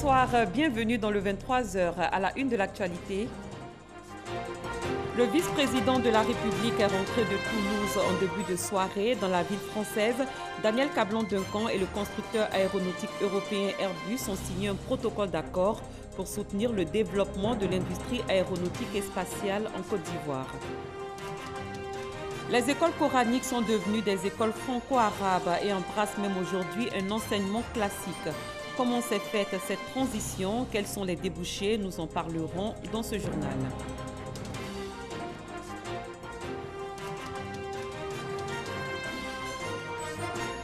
Bonsoir, bienvenue dans le 23h à la une de l'actualité. Le vice-président de la République est rentré de Toulouse en début de soirée dans la ville française. Daniel Cablon-Duncan et le constructeur aéronautique européen Airbus ont signé un protocole d'accord pour soutenir le développement de l'industrie aéronautique et spatiale en Côte d'Ivoire. Les écoles coraniques sont devenues des écoles franco-arabes et embrassent même aujourd'hui un enseignement classique. Comment s'est faite cette transition? Quels sont les débouchés? Nous en parlerons dans ce journal.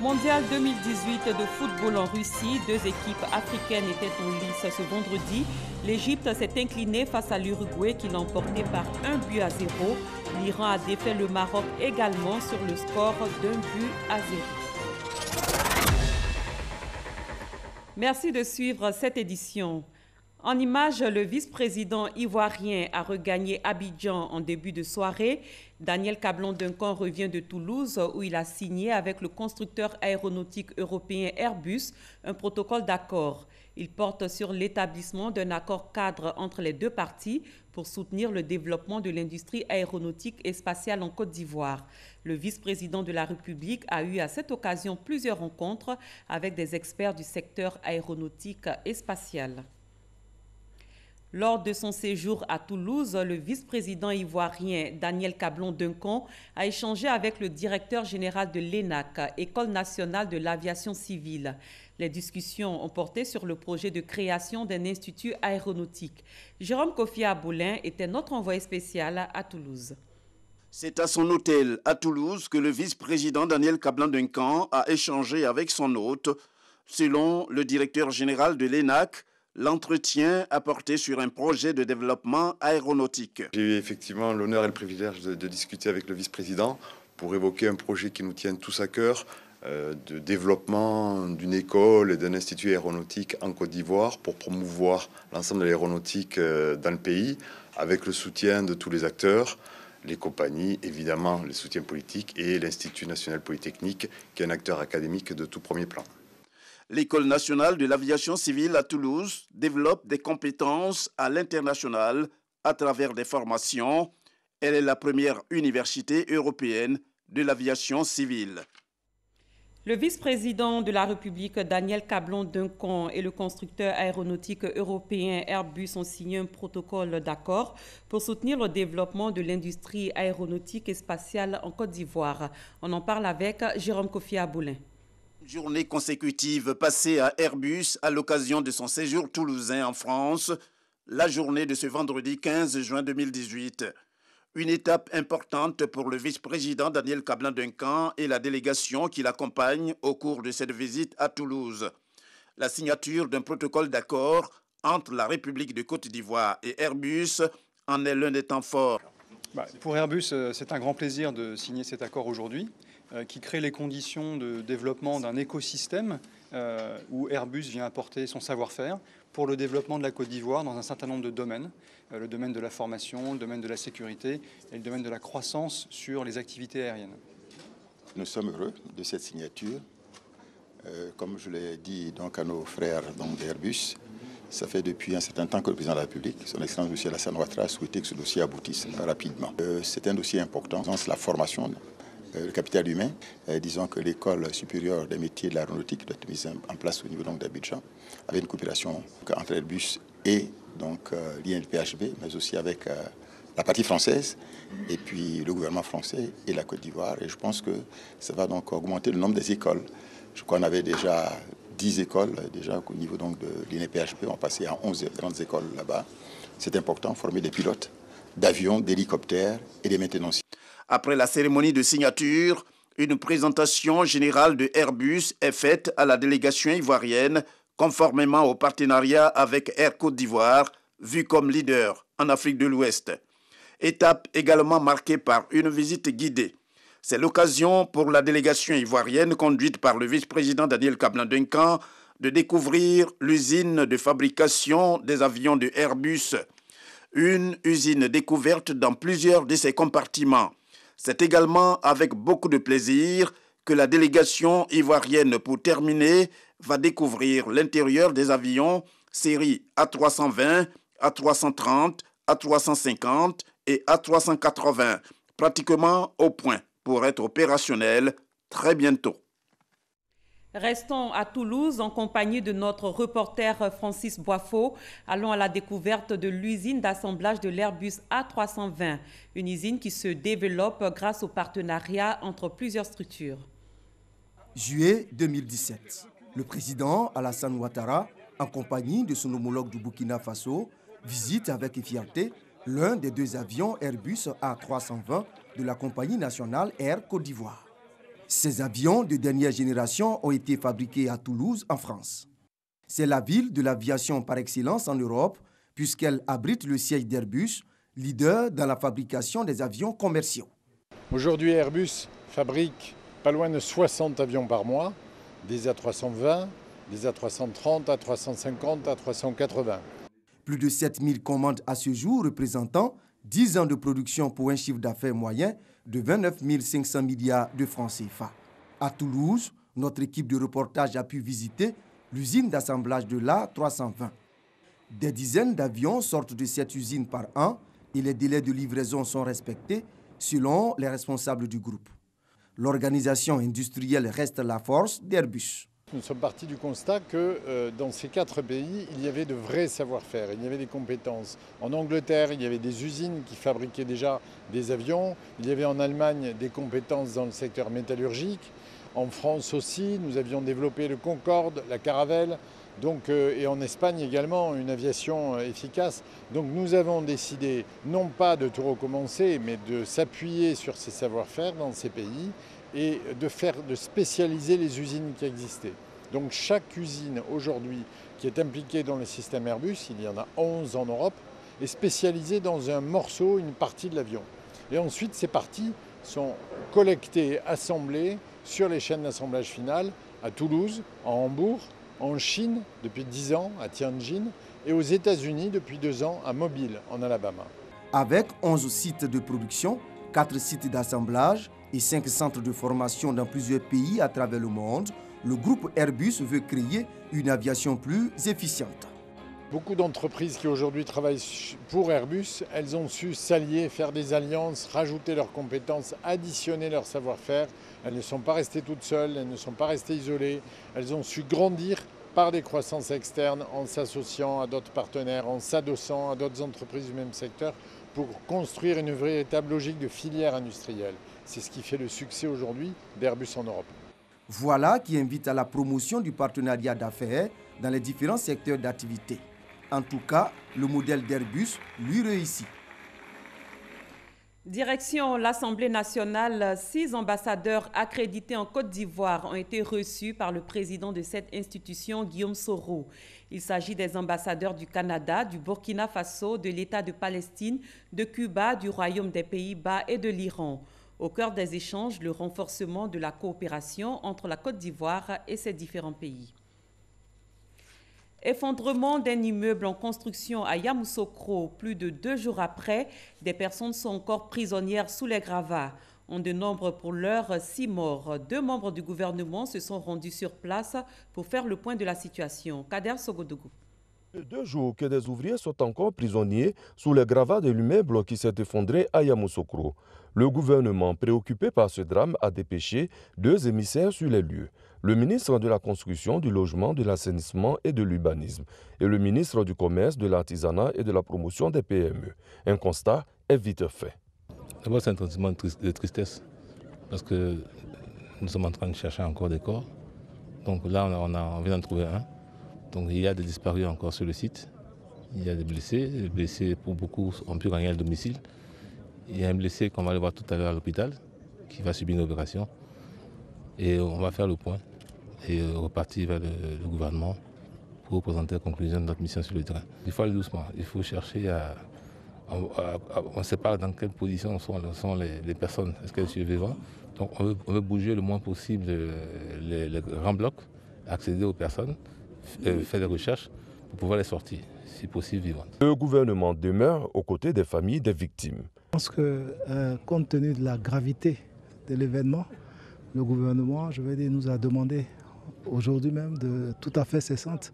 Mondial 2018 de football en Russie, deux équipes africaines étaient en lice ce vendredi. L'Égypte s'est inclinée face à l'Uruguay qui l'a emporté par 1-0. L'Iran a défait le Maroc également sur le score d'1-0. Merci de suivre cette édition. En images, le vice-président ivoirien a regagné Abidjan en début de soirée. Daniel Cablon-Duncan revient de Toulouse où il a signé avec le constructeur aéronautique européen Airbus un protocole d'accord. Il porte sur l'établissement d'un accord cadre entre les deux parties pour soutenir le développement de l'industrie aéronautique et spatiale en Côte d'Ivoire. Le vice-président de la République a eu à cette occasion plusieurs rencontres avec des experts du secteur aéronautique et spatial. Lors de son séjour à Toulouse, le vice-président ivoirien Daniel Cablon-Duncan a échangé avec le directeur général de l'ENAC, École nationale de l'aviation civile. Les discussions ont porté sur le projet de création d'un institut aéronautique. Jérôme Kofi Aboulin était notre envoyé spécial à Toulouse. C'est à son hôtel à Toulouse que le vice-président Daniel Cablon-Duncan a échangé avec son hôte. Selon le directeur général de l'ENAC, l'entretien a porté sur un projet de développement aéronautique. J'ai eu effectivement l'honneur et le privilège de discuter avec le vice-président pour évoquer un projet qui nous tient tous à cœur, de développement d'une école et d'un institut aéronautique en Côte d'Ivoire pour promouvoir l'ensemble de l'aéronautique dans le pays, avec le soutien de tous les acteurs, les compagnies, évidemment les soutiens politiques et l'Institut national polytechnique, qui est un acteur académique de tout premier plan. L'École nationale de l'aviation civile à Toulouse développe des compétences à l'international à travers des formations. Elle est la première université européenne de l'aviation civile. Le vice-président de la République, Daniel Cablon-Duncan, et le constructeur aéronautique européen Airbus ont signé un protocole d'accord pour soutenir le développement de l'industrie aéronautique et spatiale en Côte d'Ivoire. On en parle avec Jérôme Kofi Aboulin. Journée consécutive passée à Airbus à l'occasion de son séjour toulousain en France, la journée de ce vendredi 15 juin 2018. Une étape importante pour le vice-président Daniel Cablon-Duncan et la délégation qui l'accompagne au cours de cette visite à Toulouse. La signature d'un protocole d'accord entre la République de Côte d'Ivoire et Airbus en est l'un des temps forts. Pour Airbus, c'est un grand plaisir de signer cet accord aujourd'hui, qui crée les conditions de développement d'un écosystème où Airbus vient apporter son savoir-faire pour le développement de la Côte d'Ivoire dans un certain nombre de domaines. Le domaine de la formation, le domaine de la sécurité et le domaine de la croissance sur les activités aériennes. Nous sommes heureux de cette signature. Comme je l'ai dit donc à nos frères d'Airbus, ça fait depuis un certain temps que le président de la République, son Excellence M. Alassane Ouattara, a souhaité que ce dossier aboutisse rapidement. C'est un dossier important, la formation, le capital humain. Disons que l'école supérieure des métiers de l'aéronautique doit être mise en place au niveau d'Abidjan, avec une coopération entre Airbus et l'INPHB, mais aussi avec la partie française, et puis le gouvernement français et la Côte d'Ivoire. Et je pense que ça va donc augmenter le nombre des écoles. Je crois qu'on avait déjà 10 écoles, déjà au niveau donc de l'INPHB, on passait à 11 grandes écoles là-bas. C'est important, former des pilotes d'avions, d'hélicoptères et des maintenanciers. Après la cérémonie de signature, une présentation générale de Airbus est faite à la délégation ivoirienne, conformément au partenariat avec Air Côte d'Ivoire, vu comme leader en Afrique de l'Ouest. Étape également marquée par une visite guidée. C'est l'occasion pour la délégation ivoirienne conduite par le vice-président Daniel Cablon-Duncan de découvrir l'usine de fabrication des avions de Airbus. Une usine découverte dans plusieurs de ses compartiments. C'est également avec beaucoup de plaisir que la délégation ivoirienne, pour terminer, va découvrir l'intérieur des avions, série A320, A330, A350 et A380, pratiquement au point pour être opérationnel très bientôt. Restons à Toulouse en compagnie de notre reporter Francis Boiffaut. Allons à la découverte de l'usine d'assemblage de l'Airbus A320, une usine qui se développe grâce au partenariat entre plusieurs structures. Juillet 2017, le président Alassane Ouattara, en compagnie de son homologue du Burkina Faso, visite avec fierté l'un des deux avions Airbus A320 de la compagnie nationale Air Côte d'Ivoire. Ces avions de dernière génération ont été fabriqués à Toulouse, en France. C'est la ville de l'aviation par excellence en Europe, puisqu'elle abrite le siège d'Airbus, leader dans la fabrication des avions commerciaux. Aujourd'hui, Airbus fabrique pas loin de 60 avions par mois, des A320, des A330, A350, A380. Plus de 7000 commandes à ce jour, représentant 10 ans de production pour un chiffre d'affaires moyen de 29 500 milliards de francs CFA. À Toulouse, notre équipe de reportage a pu visiter l'usine d'assemblage de l'A320. Des dizaines d'avions sortent de cette usine par an et les délais de livraison sont respectés selon les responsables du groupe. L'organisation industrielle reste la force d'Airbus. Nous sommes partis du constat que dans ces 4 pays, il y avait de vrais savoir-faire, il y avait des compétences. En Angleterre, il y avait des usines qui fabriquaient déjà des avions. Il y avait en Allemagne des compétences dans le secteur métallurgique. En France aussi, nous avions développé le Concorde, la Caravelle, et en Espagne également, une aviation efficace. Donc nous avons décidé non pas de tout recommencer, mais de s'appuyer sur ces savoir-faire dans ces pays et de spécialiser les usines qui existaient. Donc chaque usine aujourd'hui qui est impliquée dans le système Airbus, il y en a 11 en Europe, est spécialisée dans un morceau, une partie de l'avion. Et ensuite, ces parties sont collectées, assemblées sur les chaînes d'assemblage finales à Toulouse, en Hambourg, en Chine depuis 10 ans, à Tianjin, et aux États-Unis depuis 2 ans, à Mobile, en Alabama. Avec 11 sites de production, 4 sites d'assemblage et 5 centres de formation dans plusieurs pays à travers le monde, le groupe Airbus veut créer une aviation plus efficiente. Beaucoup d'entreprises qui aujourd'hui travaillent pour Airbus, elles ont su s'allier, faire des alliances, rajouter leurs compétences, additionner leur savoir-faire. Elles ne sont pas restées toutes seules, elles ne sont pas restées isolées. Elles ont su grandir par des croissances externes en s'associant à d'autres partenaires, en s'adossant à d'autres entreprises du même secteur pour construire une véritable logique de filière industrielle. C'est ce qui fait le succès aujourd'hui d'Airbus en Europe. Voilà qui invite à la promotion du partenariat d'affaires dans les différents secteurs d'activité. En tout cas, le modèle d'Airbus lui réussit. Direction l'Assemblée nationale, 6 ambassadeurs accrédités en Côte d'Ivoire ont été reçus par le président de cette institution, Guillaume Soro. Il s'agit des ambassadeurs du Canada, du Burkina Faso, de l'État de Palestine, de Cuba, du Royaume des Pays-Bas et de l'Iran. Au cœur des échanges, le renforcement de la coopération entre la Côte d'Ivoire et ses différents pays. Effondrement d'un immeuble en construction à Yamoussoukro. Plus de 2 jours après, des personnes sont encore prisonnières sous les gravats. On dénombre pour l'heure 6 morts. 2 membres du gouvernement se sont rendus sur place pour faire le point de la situation. Kader Sogodougou. 2 jours que des ouvriers sont encore prisonniers sous les gravats de l'immeuble qui s'est effondré à Yamoussoukro. Le gouvernement, préoccupé par ce drame, a dépêché 2 émissaires sur les lieux. Le ministre de la Construction, du Logement, de l'Assainissement et de l'Urbanisme et le ministre du Commerce, de l'Artisanat et de la Promotion des PME. Un constat est vite fait. D'abord, c'est un sentiment de tristesse parce que nous sommes en train de chercher encore des corps. Donc là, on vient d'en trouver un. Donc il y a des disparus encore sur le site. Il y a des blessés. Les blessés, pour beaucoup, ont pu gagner le domicile. Il y a un blessé qu'on va aller voir tout à l'heure à l'hôpital qui va subir une opération. Et on va faire le point et repartir vers le gouvernement pour présenter la conclusion de notre mission sur le terrain. Il faut aller doucement, il faut chercher on ne sait pas dans quelle position sont les personnes, est-ce qu'elles sont vivantes. Donc on veut bouger le moins possible les grands blocs, accéder aux personnes, faire des recherches pour pouvoir les sortir, si possible vivantes. Le gouvernement demeure aux côtés des familles des victimes. Je pense que compte tenu de la gravité de l'événement, le gouvernement, nous a demandé aujourd'hui même de tout à fait cessante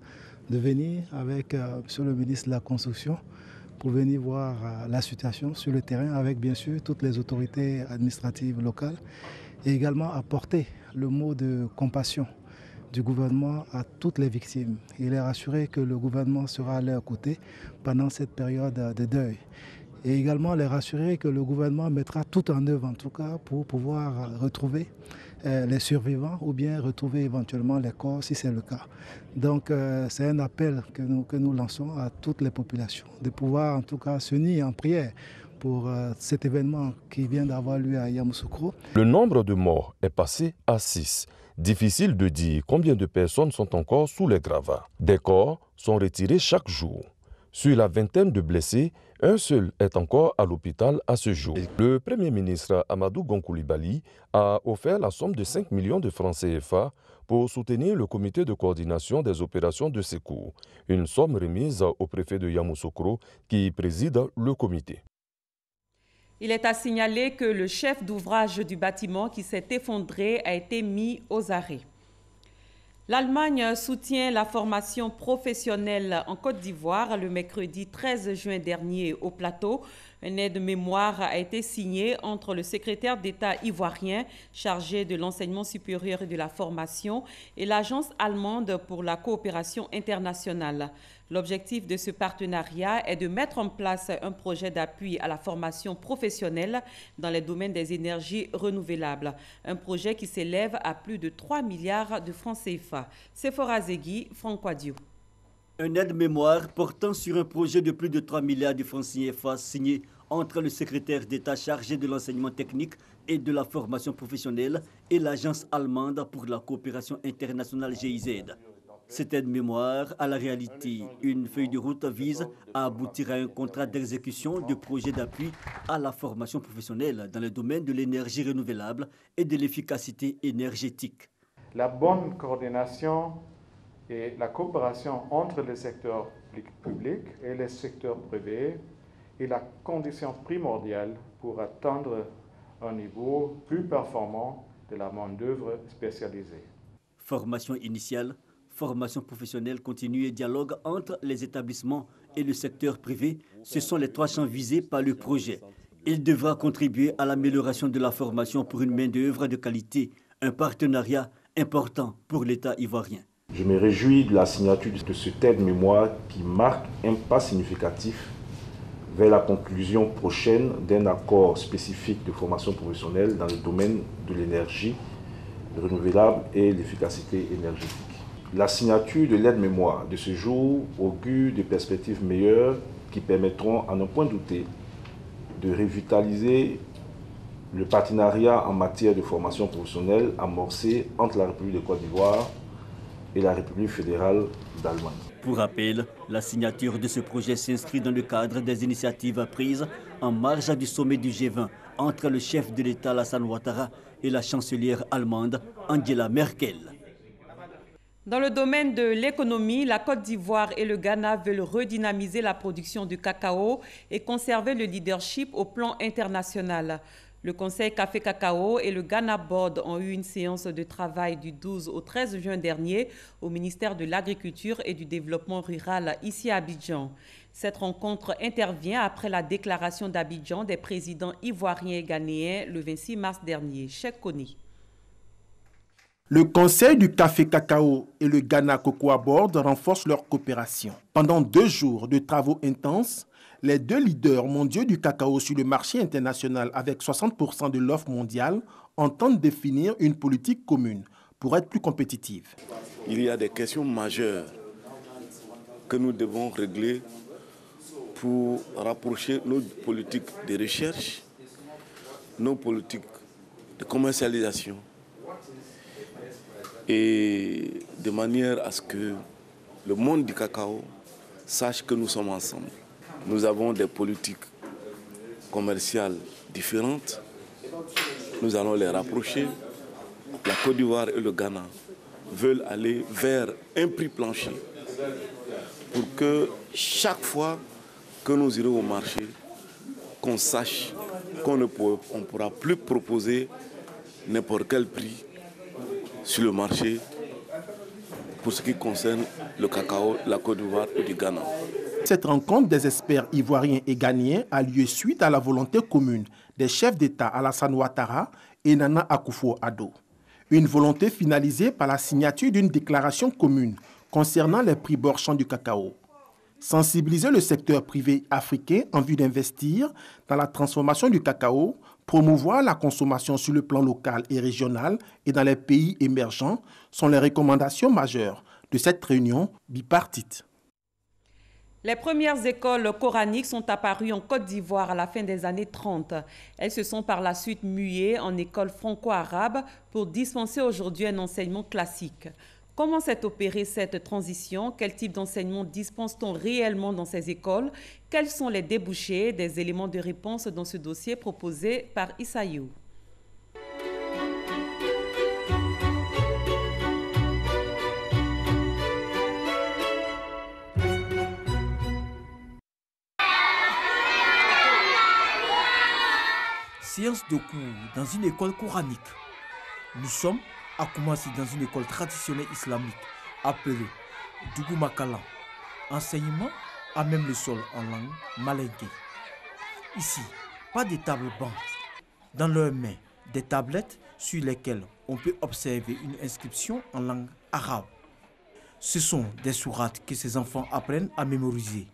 de venir avec Monsieur le ministre de la Construction pour venir voir la situation sur le terrain avec bien sûr toutes les autorités administratives locales et également apporter le mot de compassion du gouvernement à toutes les victimes. Il est rassuré que le gouvernement sera à leur côté pendant cette période de deuil. Et également les rassurer que le gouvernement mettra tout en œuvre en tout cas pour pouvoir retrouver les survivants ou bien retrouver éventuellement les corps si c'est le cas. Donc c'est un appel que nous lançons à toutes les populations de pouvoir en tout cas s'unir en prière pour cet événement qui vient d'avoir lieu à Yamoussoukro. Le nombre de morts est passé à 6. Difficile de dire combien de personnes sont encore sous les gravats. Des corps sont retirés chaque jour. Sur la vingtaine de blessés, un seul est encore à l'hôpital à ce jour. Le Premier ministre Amadou Gon Coulibaly a offert la somme de 5 millions de francs CFA pour soutenir le comité de coordination des opérations de secours. Une somme remise au préfet de Yamoussoukro qui préside le comité. Il est à signaler que le chef d'ouvrage du bâtiment qui s'est effondré a été mis aux arrêts. L'Allemagne soutient la formation professionnelle en Côte d'Ivoire. Le mercredi 13 juin dernier au Plateau, un aide-mémoire a été signé entre le secrétaire d'État ivoirien chargé de l'enseignement supérieur et de la formation et l'Agence allemande pour la coopération internationale. L'objectif de ce partenariat est de mettre en place un projet d'appui à la formation professionnelle dans les domaines des énergies renouvelables. Un projet qui s'élève à plus de 3 milliards de francs CFA. Sephora Zegui, Franck Wadio. Un aide-mémoire portant sur un projet de plus de 3 milliards de francs CFA signé entre le secrétaire d'État chargé de l'enseignement technique et de la formation professionnelle et l'Agence allemande pour la coopération internationale GIZ. Cette aide-mémoire, à la réalité, une feuille de route vise à aboutir à un contrat d'exécution de projets d'appui à la formation professionnelle dans le domaine de l'énergie renouvelable et de l'efficacité énergétique. La bonne coordination et la coopération entre le secteur public et le secteur privé est la condition primordiale pour atteindre un niveau plus performant de la main-d'œuvre spécialisée. Formation initiale, formation professionnelle continue et dialogue entre les établissements et le secteur privé, ce sont les 3 champs visés par le projet. Il devra contribuer à l'amélioration de la formation pour une main-d'œuvre de qualité, un partenariat important pour l'État ivoirien. Je me réjouis de la signature de cet aide-mémoire qui marque un pas significatif vers la conclusion prochaine d'un accord spécifique de formation professionnelle dans le domaine de l'énergie renouvelable et l'efficacité énergétique. La signature de l'aide-mémoire de ce jour augure de perspectives meilleures qui permettront, à ne point douter, de revitaliser le partenariat en matière de formation professionnelle amorcé entre la République de Côte d'Ivoire et la République fédérale d'Allemagne. Pour rappel, la signature de ce projet s'inscrit dans le cadre des initiatives prises en marge du sommet du G20 entre le chef de l'État Alassane Ouattara et la chancelière allemande Angela Merkel. Dans le domaine de l'économie, la Côte d'Ivoire et le Ghana veulent redynamiser la production du cacao et conserver le leadership au plan international. Le Conseil Café Cacao et le Ghana Board ont eu une séance de travail du 12 au 13 juin dernier au ministère de l'Agriculture et du Développement rural ici à Abidjan. Cette rencontre intervient après la déclaration d'Abidjan des présidents ivoiriens et ghanéens le 26 mars dernier. Cheikh Kony. Le Conseil du Café Cacao et le Ghana Cocoa Board renforcent leur coopération. Pendant 2 jours de travaux intenses, les 2 leaders mondiaux du cacao sur le marché international avec 60% de l'offre mondiale entendent définir une politique commune pour être plus compétitive. Il y a des questions majeures que nous devons régler pour rapprocher nos politiques de recherche, nos politiques de commercialisation et de manière à ce que le monde du cacao sache que nous sommes ensemble. Nous avons des politiques commerciales différentes. Nous allons les rapprocher. La Côte d'Ivoire et le Ghana veulent aller vers un prix plancher pour que chaque fois que nous irons au marché, qu'on sache qu'on ne pourra plus proposer n'importe quel prix sur le marché pour ce qui concerne le cacao, la Côte d'Ivoire et du Ghana. Cette rencontre des experts ivoiriens et ghanéens a lieu suite à la volonté commune des chefs d'État Alassane Ouattara et Nana Akufo-Addo. Une volonté finalisée par la signature d'une déclaration commune concernant les prix marchands du cacao. Sensibiliser le secteur privé africain en vue d'investir dans la transformation du cacao, promouvoir la consommation sur le plan local et régional et dans les pays émergents sont les recommandations majeures de cette réunion bipartite. Les premières écoles coraniques sont apparues en Côte d'Ivoire à la fin des années 30. Elles se sont par la suite muées en écoles franco-arabes pour dispenser aujourd'hui un enseignement classique. Comment s'est opérée cette transition? Quel type d'enseignement dispense-t-on réellement dans ces écoles? Quels sont les débouchés? Des éléments de réponse dans ce dossier proposé par Issaïou. Séance de cours dans une école coranique. Nous sommes à Koumassi dans une école traditionnelle islamique appelée Dougoumakala. Enseignement à même le sol en langue malinké. Ici, pas de table banc. Dans leurs mains, des tablettes sur lesquelles on peut observer une inscription en langue arabe. Ce sont des sourates que ces enfants apprennent à mémoriser.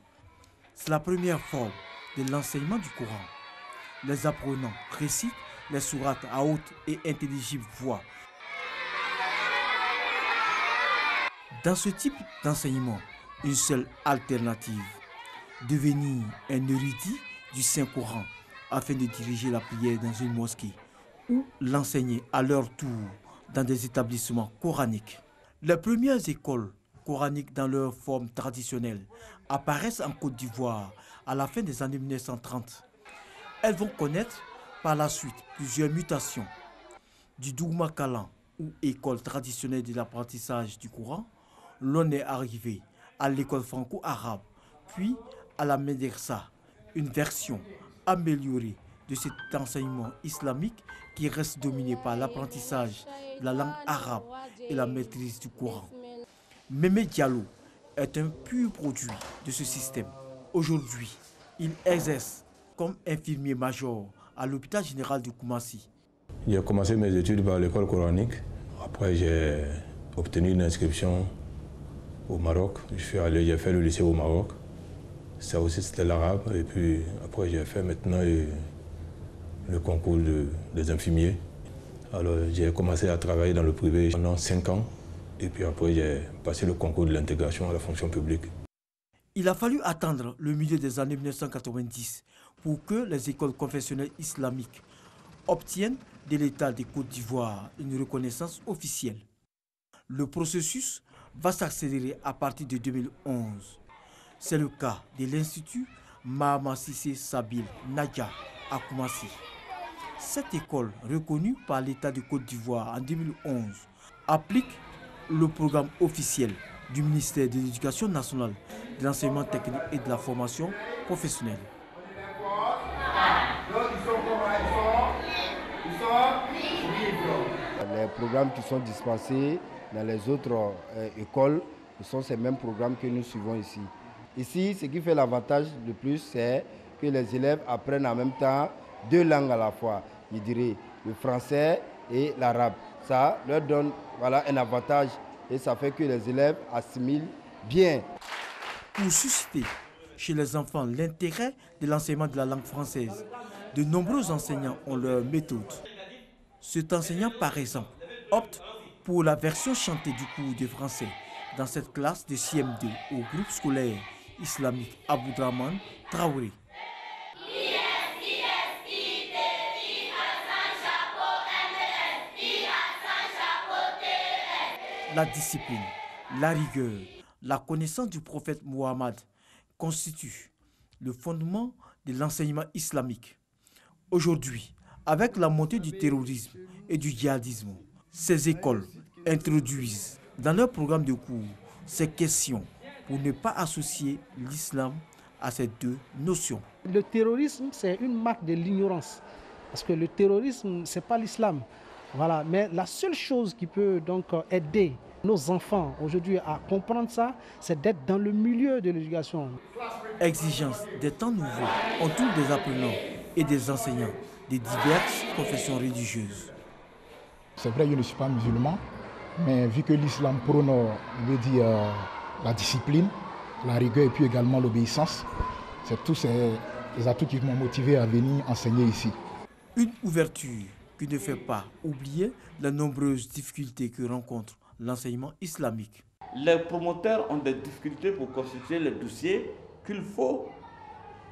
C'est la première forme de l'enseignement du Coran. Les apprenants récitent les sourates à haute et intelligible voix. Dans ce type d'enseignement, une seule alternative, devenir un érudit du Saint-Coran afin de diriger la prière dans une mosquée ou l'enseigner à leur tour dans des établissements coraniques. Les premières écoles coraniques dans leur forme traditionnelle apparaissent en Côte d'Ivoire à la fin des années 1930. Elles vont connaître par la suite plusieurs mutations. Du Dougoumakala ou école traditionnelle de l'apprentissage du Coran, l'on est arrivé à l'école franco-arabe, puis à la Médersa, une version améliorée de cet enseignement islamique qui reste dominé par l'apprentissage de la langue arabe et la maîtrise du Coran. Mémé Diallo est un pur produit de ce système. Aujourd'hui, il exerce comme infirmier major à l'hôpital général de Koumassi. J'ai commencé mes études par l'école coranique. Après, j'ai obtenu une inscription au Maroc. J'ai fait le lycée au Maroc. Ça aussi, c'était l'arabe. Et puis après, j'ai fait maintenant le concours des infirmiers. Alors, j'ai commencé à travailler dans le privé pendant 5 ans. Et puis après, j'ai passé le concours de l'intégration à la fonction publique. Il a fallu attendre le milieu des années 1990 pour que les écoles confessionnelles islamiques obtiennent de l'État de Côte d'Ivoire une reconnaissance officielle. Le processus va s'accélérer à partir de 2011. C'est le cas de l'Institut Mahama Sissé Sabil Nadja à Koumassi. Cette école, reconnue par l'État de Côte d'Ivoire en 2011, applique le programme officiel du ministère de l'Éducation nationale, de l'enseignement technique et de la formation professionnelle. Les programmes qui sont dispensés dans les autres écoles sont ces mêmes programmes que nous suivons ici. Ici, ce qui fait l'avantage le plus, c'est que les élèves apprennent en même temps 2 langues à la fois. Je dirais le français et l'arabe. Ça leur donne un avantage et ça fait que les élèves assimilent bien. Pour susciter chez les enfants l'intérêt de l'enseignement de la langue française, de nombreux enseignants ont leur méthode. Cet enseignant, par exemple, opte pour la version chantée du cours de français dans cette classe de CM2 au groupe scolaire islamique Aboudraman Traoré. La discipline, la rigueur, la connaissance du prophète Mohammed constituent le fondement de l'enseignement islamique. Aujourd'hui, avec la montée du terrorisme et du djihadisme, ces écoles introduisent dans leur programme de cours ces questions pour ne pas associer l'islam à ces 2 notions. Le terrorisme, c'est une marque de l'ignorance, parce que le terrorisme, ce n'est pas l'islam. Voilà. Mais la seule chose qui peut donc aider Nos enfants, aujourd'hui, à comprendre ça, c'est d'être dans le milieu de l'éducation. Exigence des temps nouveaux autour des apprenants et des enseignants de diverses confessions religieuses. C'est vrai, je ne suis pas musulman, mais vu que l'islam prône, veut dire la discipline, la rigueur et puis également l'obéissance, c'est tous ces atouts qui m'ont motivé à venir enseigner ici. Une ouverture qui ne fait pas oublier les nombreuses difficultés que rencontre l'enseignement islamique. Les promoteurs ont des difficultés pour constituer les dossiers qu'il faut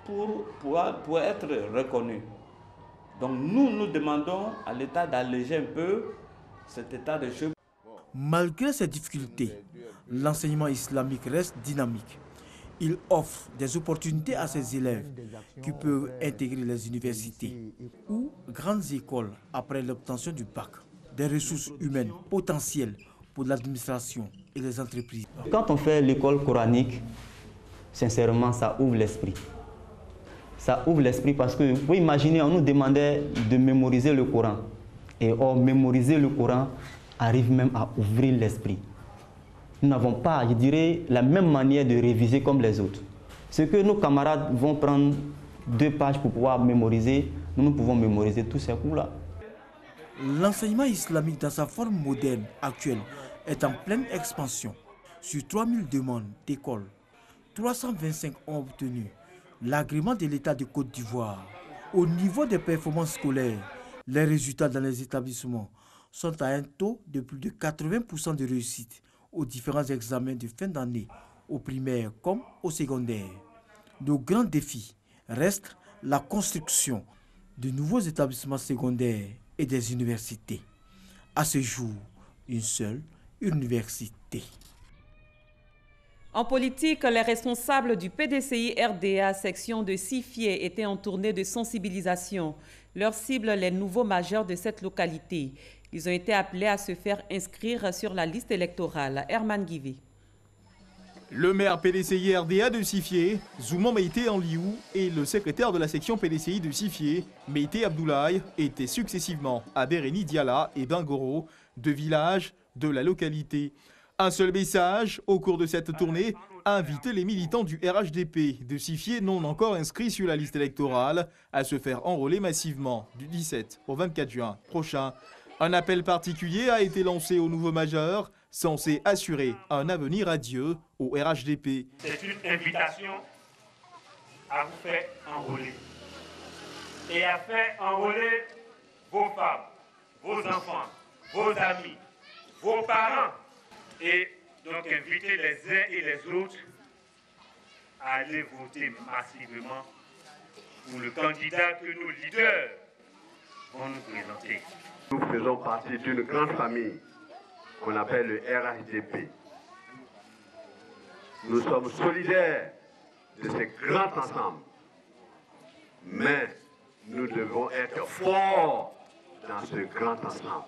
pour être reconnus. Donc nous demandons à l'État d'alléger un peu cet état de choses. Malgré ces difficultés, l'enseignement islamique reste dynamique. Il offre des opportunités à ses élèves qui peuvent intégrer les universités ou grandes écoles après l'obtention du bac. Des ressources humaines potentielles pour l'administration et les entreprises. Quand on fait l'école coranique, sincèrement, ça ouvre l'esprit. Ça ouvre l'esprit parce que, vous imaginez, on nous demandait de mémoriser le Coran. Et mémoriser le Coran arrive même à ouvrir l'esprit. Nous n'avons pas, je dirais, la même manière de réviser comme les autres. Ce que nos camarades vont prendre 2 pages pour pouvoir mémoriser, nous pouvons mémoriser tous ces cours-là. L'enseignement islamique dans sa forme moderne actuelle est en pleine expansion. Sur 3000 demandes d'école, 325 ont obtenu l'agrément de l'État de Côte d'Ivoire. Au niveau des performances scolaires, les résultats dans les établissements sont à un taux de plus de 80% de réussite aux différents examens de fin d'année, au primaire comme au secondaire. Le grand défi reste la construction de nouveaux établissements secondaires et des universités. À ce jour, une seule université. En politique, les responsables du PDCI RDA section de Sifié étaient en tournée de sensibilisation. Leur cible, les nouveaux majeurs de cette localité. Ils ont été appelés à se faire inscrire sur la liste électorale. Herman Guivé. Le maire PDCI RDA de Sifié, Zouman Meïté Anliou, et le secrétaire de la section PDCI de Sifié, Meïté Abdoulaye, étaient successivement à Béréni Diala et Bingoro, 2 villages de la localité. Un seul message au cours de cette tournée, inviter les militants du RHDP de Sifié non encore inscrits sur la liste électorale à se faire enrôler massivement du 17 au 24 juin prochain. Un appel particulier a été lancé aux nouveaux majeurs, censé assurer un avenir radieux au RHDP. C'est une invitation à vous faire enrôler et à faire enrôler vos femmes, vos enfants, vos amis, vos parents. Et donc inviter les uns et les autres à aller voter massivement pour le candidat que nos leaders vont nous présenter. Nous faisons partie d'une grande famille qu'on appelle le RHDP. Nous sommes solidaires de ce grand ensemble, mais nous devons être forts dans ce grand ensemble.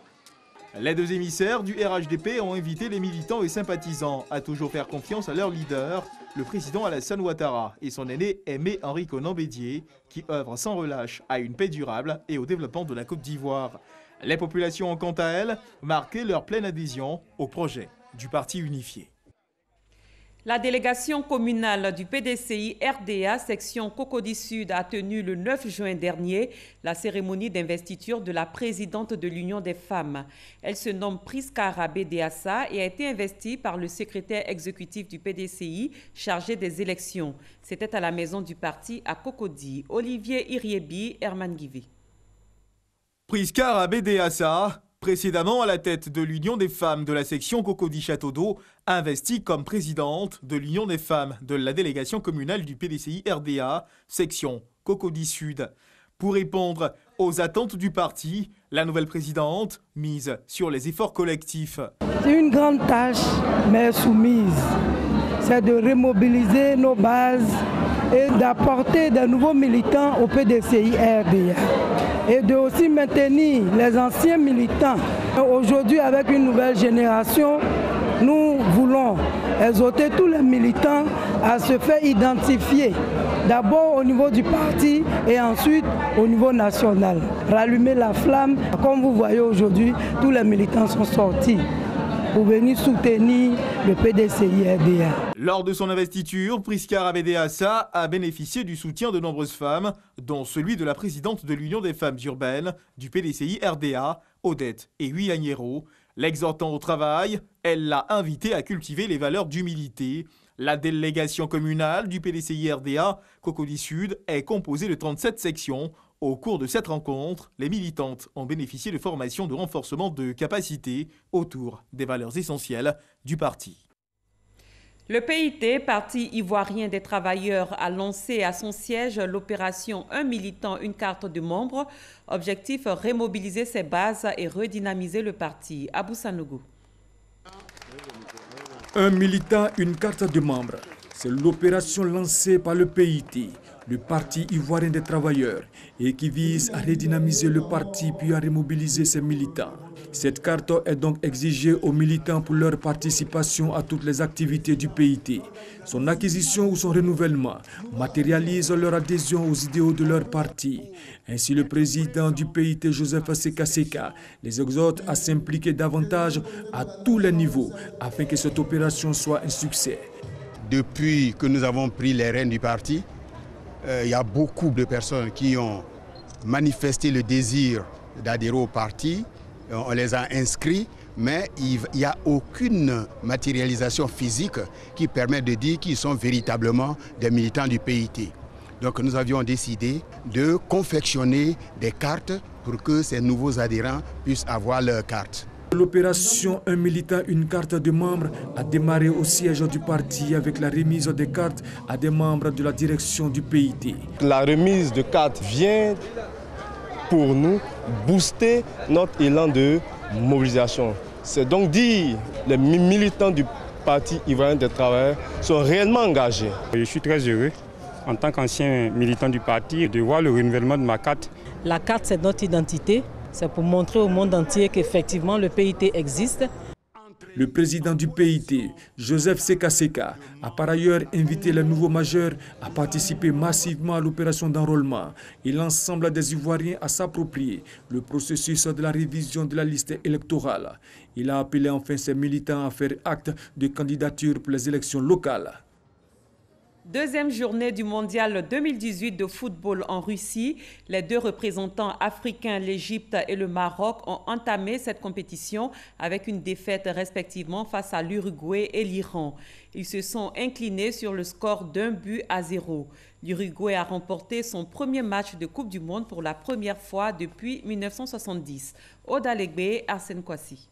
Les 2 émissaires du RHDP ont invité les militants et sympathisants à toujours faire confiance à leur leader, le président Alassane Ouattara et son aîné Aimé Henri Konan Bédié, qui œuvrent sans relâche à une paix durable et au développement de la Côte d'Ivoire. Les populations ont quant à elles marqué leur pleine adhésion au projet du Parti unifié. La délégation communale du PDCI RDA, section Cocody Sud, a tenu le 9 juin dernier la cérémonie d'investiture de la présidente de l'Union des femmes. Elle se nomme Priska Rabé Deassa et a été investie par le secrétaire exécutif du PDCI chargé des élections. C'était à la maison du parti à Cocody. Olivier Iriebi, Herman Guivé. Priska Rabé Deassa, précédemment à la tête de l'Union des femmes de la section Cocody Château d'Eau, investie comme présidente de l'Union des femmes de la délégation communale du PDCI RDA, section Cocody Sud. Pour répondre aux attentes du parti, la nouvelle présidente mise sur les efforts collectifs. C'est une grande tâche, mais soumise. C'est de remobiliser nos bases et d'apporter de nouveaux militants au PDCI RDA. Et de aussi maintenir les anciens militants. Aujourd'hui, avec une nouvelle génération, nous voulons exhorter tous les militants à se faire identifier, d'abord au niveau du parti et ensuite au niveau national. Rallumer la flamme, comme vous voyez aujourd'hui, tous les militants sont sortis. pour venir soutenir le PDCI RDA. Lors de son investiture, Priska Rabedé-Assa a bénéficié du soutien de nombreuses femmes, dont celui de la présidente de l'Union des femmes urbaines du PDCI RDA, Odette Ehuyagnero. L'exhortant au travail, elle l'a invité à cultiver les valeurs d'humilité. La délégation communale du PDCI RDA, Cocody Sud, est composée de 37 sections. Au cours de cette rencontre, les militantes ont bénéficié de formations de renforcement de capacités autour des valeurs essentielles du parti. Le PIT, Parti ivoirien des travailleurs, a lancé à son siège l'opération Un militant, une carte de membre. Objectif, remobiliser ses bases et redynamiser le parti. Abou Sanogo. Un militant, une carte de membre. C'est l'opération lancée par le PIT, le Parti ivoirien des travailleurs, et qui vise à redynamiser le parti puis à remobiliser ses militants. Cette carte est donc exigée aux militants pour leur participation à toutes les activités du PIT. Son acquisition ou son renouvellement matérialise leur adhésion aux idéaux de leur parti. Ainsi, le président du PIT, Joseph Seka, les exhorte à s'impliquer davantage à tous les niveaux afin que cette opération soit un succès. Depuis que nous avons pris les rênes du parti, il y a beaucoup de personnes qui ont manifesté le désir d'adhérer au parti. On les a inscrits, mais il n'y a aucune matérialisation physique qui permet de dire qu'ils sont véritablement des militants du PIT. Donc nous avions décidé de confectionner des cartes pour que ces nouveaux adhérents puissent avoir leur carte. L'opération Un militant, une carte de membre a démarré au siège du parti avec la remise des cartes à des membres de la direction du PIT. La remise de cartes vient pour nous booster notre élan de mobilisation. C'est donc dire les militants du Parti ivoirien des travailleurs sont réellement engagés. Je suis très heureux en tant qu'ancien militant du parti de voir le renouvellement de ma carte. La carte, c'est notre identité. C'est pour montrer au monde entier qu'effectivement le PIT existe. Le président du PIT, Joseph Seka, a par ailleurs invité les nouveaux majeurs à participer massivement à l'opération d'enrôlement et l'ensemble des Ivoiriens à s'approprier le processus de la révision de la liste électorale. Il a appelé enfin ses militants à faire acte de candidature pour les élections locales. Deuxième journée du mondial 2018 de football en Russie. Les deux représentants africains, l'Égypte et le Maroc, ont entamé cette compétition avec une défaite respectivement face à l'Uruguay et l'Iran. Ils se sont inclinés sur le score d'1-0. L'Uruguay a remporté son premier match de Coupe du Monde pour la première fois depuis 1970. Oda Legbe, Arsène Kwasi.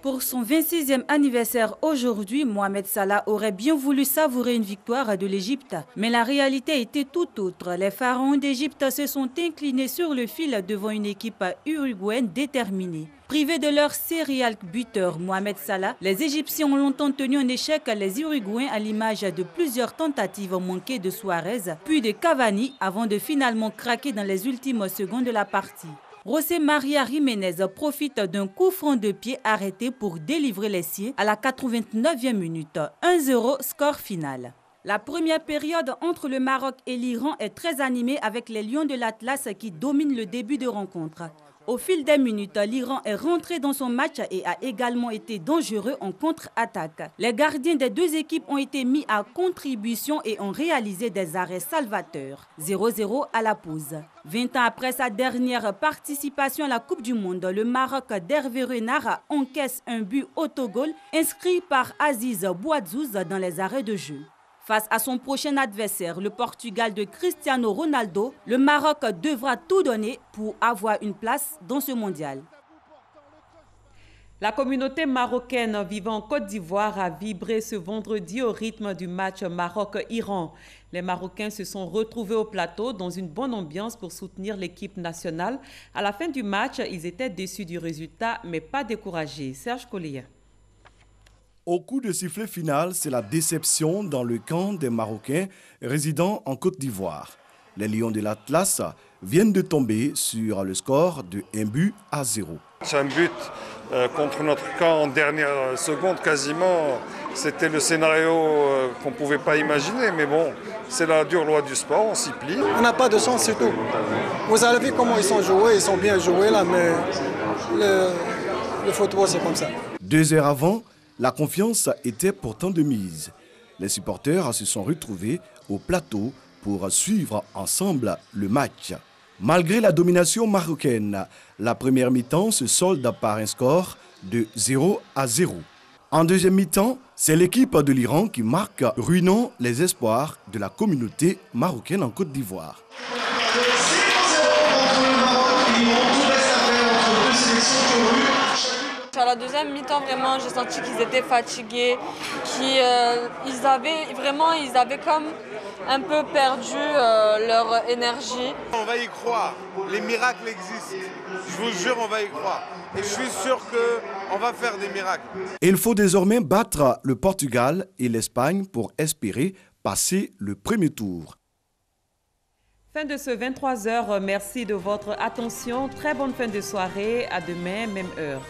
Pour son 26e anniversaire aujourd'hui, Mohamed Salah aurait bien voulu savourer une victoire de l'Égypte. Mais la réalité était tout autre. Les pharaons d'Égypte se sont inclinés sur le fil devant une équipe uruguayenne déterminée. Privés de leur serial buteur Mohamed Salah, les Égyptiens ont longtemps tenu en échec les Uruguayens à l'image de plusieurs tentatives manquées de Suarez, puis de Cavani, avant de finalement craquer dans les ultimes secondes de la partie. José Maria Jiménez profite d'un coup franc de pied arrêté pour délivrer les siens à la 89e minute. 1-0, score final. La première période entre le Maroc et l'Iran est très animée avec les Lions de l'Atlas qui dominent le début de rencontre. Au fil des minutes, l'Iran est rentré dans son match et a également été dangereux en contre-attaque. Les gardiens des deux équipes ont été mis à contribution et ont réalisé des arrêts salvateurs. 0-0 à la pause. 20 ans après sa dernière participation à la Coupe du Monde, le Maroc d'Hervé Renard encaisse un but autogol inscrit par Aziz Bouadzouz dans les arrêts de jeu. Face à son prochain adversaire, le Portugal de Cristiano Ronaldo, le Maroc devra tout donner pour avoir une place dans ce mondial. La communauté marocaine vivant en Côte d'Ivoire a vibré ce vendredi au rythme du match Maroc-Iran. Les Marocains se sont retrouvés au plateau dans une bonne ambiance pour soutenir l'équipe nationale. À la fin du match, ils étaient déçus du résultat, mais pas découragés. Serge Collier. Au coup de sifflet final, c'est la déception dans le camp des Marocains résidant en Côte d'Ivoire. Les Lions de l'Atlas viennent de tomber sur le score de 1-0. C'est un but contre notre camp en dernière seconde quasiment. C'était le scénario qu'on ne pouvait pas imaginer, mais bon, c'est la dure loi du sport, on s'y plie. On n'a pas de chance, c'est tout. Vous avez vu comment ils sont joués, ils sont bien joués là, mais le football, c'est comme ça. 2 heures avant, la confiance était pourtant de mise. Les supporters se sont retrouvés au plateau pour suivre ensemble le match. Malgré la domination marocaine, la première mi-temps se solde par un score de 0-0. En deuxième mi-temps, c'est l'équipe de l'Iran qui marque, ruinant les espoirs de la communauté marocaine en Côte d'Ivoire. À la deuxième mi-temps, vraiment, j'ai senti qu'ils étaient fatigués, ils avaient comme un peu perdu leur énergie. On va y croire, les miracles existent, je vous jure, on va y croire. Et je suis sûr qu'on va faire des miracles. Il faut désormais battre le Portugal et l'Espagne pour espérer passer le premier tour. Fin de ce 23h, merci de votre attention. Très bonne fin de soirée, à demain, même heure.